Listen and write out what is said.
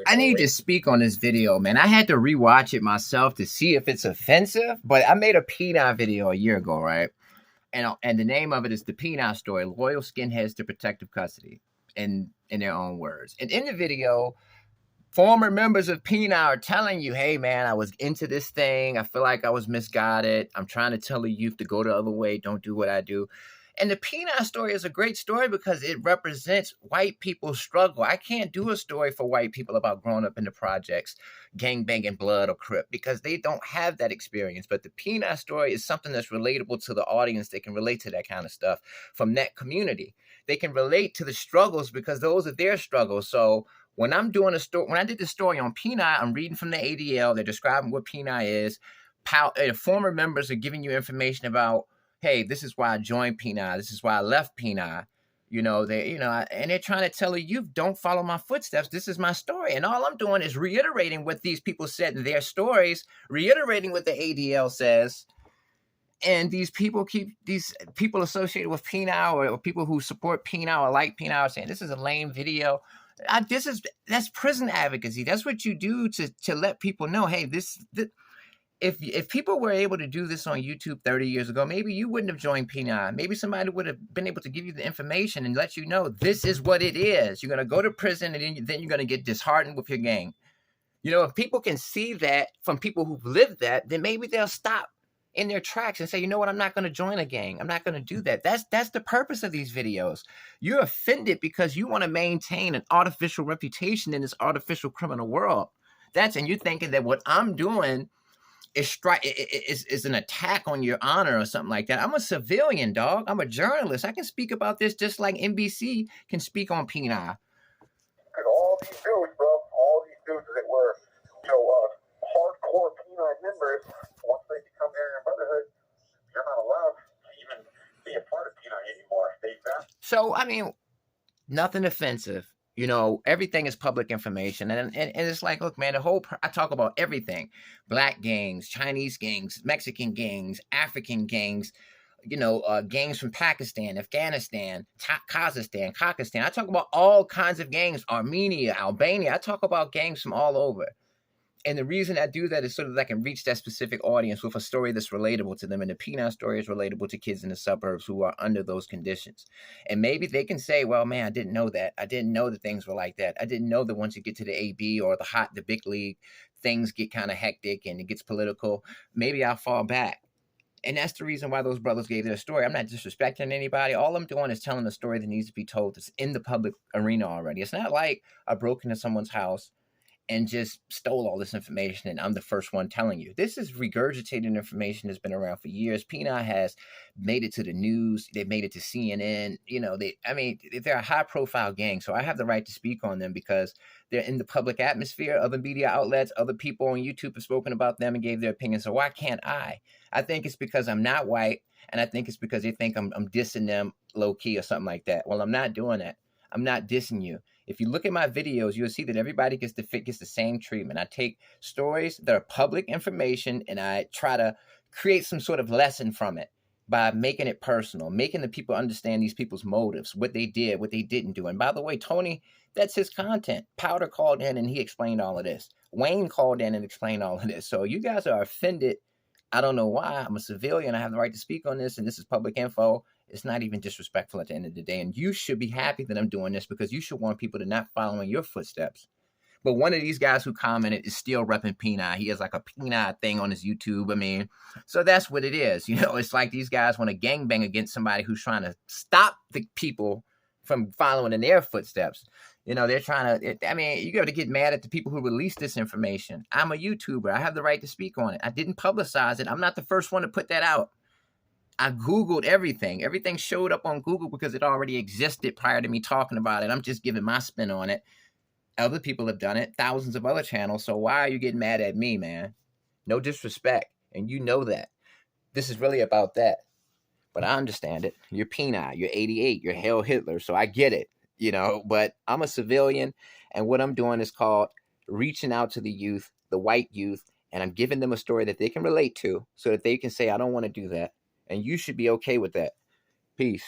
I need to speak on this video, man. I had to rewatch it myself to see if it's offensive, but I made a P9 video a year ago, right? And the name of it is The P9 Story, Loyal Skinheads to Protective Custody, in their own words. And in the video, former members of P9 are telling you, hey, man, I was into this thing. I feel like I was misguided. I'm trying to tell the youth to go the other way. Don't do what I do. And the P9 story is a great story because it represents white people's struggle. I can't do a story for white people about growing up in the projects, gangbanging blood or crip, because they don't have that experience. But the P9 story is something that's relatable to the audience. They can relate to that kind of stuff from that community. They can relate to the struggles because those are their struggles. So when I'm doing a story, when I did the story on P9, I'm reading from the ADL. They're describing what P9 is. Former members are giving you information about, hey, this is why I joined P9. This is why I left P9. And they're trying to tell you, don't follow my footsteps. This is my story. And all I'm doing is reiterating what these people said in their stories, reiterating what the ADL says. And these people associated with P9 or people who support P9 or like P9 are saying, this is a lame video. That's prison advocacy. That's what you do to let people know, hey, if people were able to do this on YouTube 30 years ago, maybe you wouldn't have joined P9. Maybe somebody would have been able to give you the information and let you know this is what it is. You're going to go to prison and then you're going to get disheartened with your gang. If people can see that from people who've lived that, then maybe they'll stop in their tracks and say, you know what, I'm not going to join a gang. I'm not going to do that. That's the purpose of these videos. You're offended because you want to maintain an artificial reputation in this artificial criminal world. And you're thinking that what I'm doing is an attack on your honor or something like that. I'm a civilian, dog. I'm a journalist. I can speak about this just like NBC can speak on P9. Because all these dudes, bro, all these dudes that were, hardcore P9 members, once they become Aryan Brotherhood, you're not allowed to even be a part of P9 anymore. So, I mean, nothing offensive. Everything is public information. And it's like, look, man, I talk about everything. Black gangs, Chinese gangs, Mexican gangs, African gangs, gangs from Pakistan, Afghanistan, Kazakhstan, Kakistan. I talk about all kinds of gangs, Armenia, Albania. I talk about gangs from all over. And the reason I do that is so that I can reach that specific audience with a story that's relatable to them. And the P9 story is relatable to kids in the suburbs who are under those conditions. And maybe they can say, well, man, I didn't know that. I didn't know that things were like that. I didn't know that once you get to the AB or the big league, things get kind of hectic and it gets political. Maybe I'll fall back. And that's the reason why those brothers gave their story. I'm not disrespecting anybody. All I'm doing is telling a story that needs to be told. That's in the public arena already. It's not like I broke into someone's house and just stole all this information and I'm the first one telling you. This is regurgitated information that's been around for years. P9 has made it to the news. They made it to CNN. They're a high profile gang. So I have the right to speak on them because they're in the public atmosphere. Other media outlets, other people on YouTube have spoken about them and gave their opinion. So why can't I? I think it's because I'm not white. And I think it's because they think I'm dissing them low key or something like that. Well, I'm not doing that. I'm not dissing you. If you look at my videos, you'll see that everybody gets the same treatment. I take stories that are public information and I try to create some sort of lesson from it by making it personal, making the people understand these people's motives, what they did, what they didn't do. And by the way, Tony, that's his content. Powder called in and he explained all of this. Wayne called in and explained all of this. So you guys are offended. I don't know why. I'm a civilian. I have the right to speak on this, and this is public info. It's not even disrespectful at the end of the day. And you should be happy that I'm doing this because you should want people to not follow in your footsteps. But one of these guys who commented is still repping P9. He has like a P9 thing on his YouTube. So that's what it is. It's like these guys want to gangbang against somebody who's trying to stop the people from following in their footsteps. They're trying to, you got to get mad at the people who released this information. I'm a YouTuber. I have the right to speak on it. I didn't publicize it. I'm not the first one to put that out. I Googled everything. Everything showed up on Google because it already existed prior to me talking about it. I'm just giving my spin on it. Other people have done it, thousands of other channels. So why are you getting mad at me, man? No disrespect. And you know that. This is really about that. But I understand it. You're P9, you're 88, you're Hail Hitler. So I get it, but I'm a civilian. And what I'm doing is called reaching out to the youth, the white youth, and I'm giving them a story that they can relate to so that they can say, I don't want to do that. And you should be okay with that. Peace.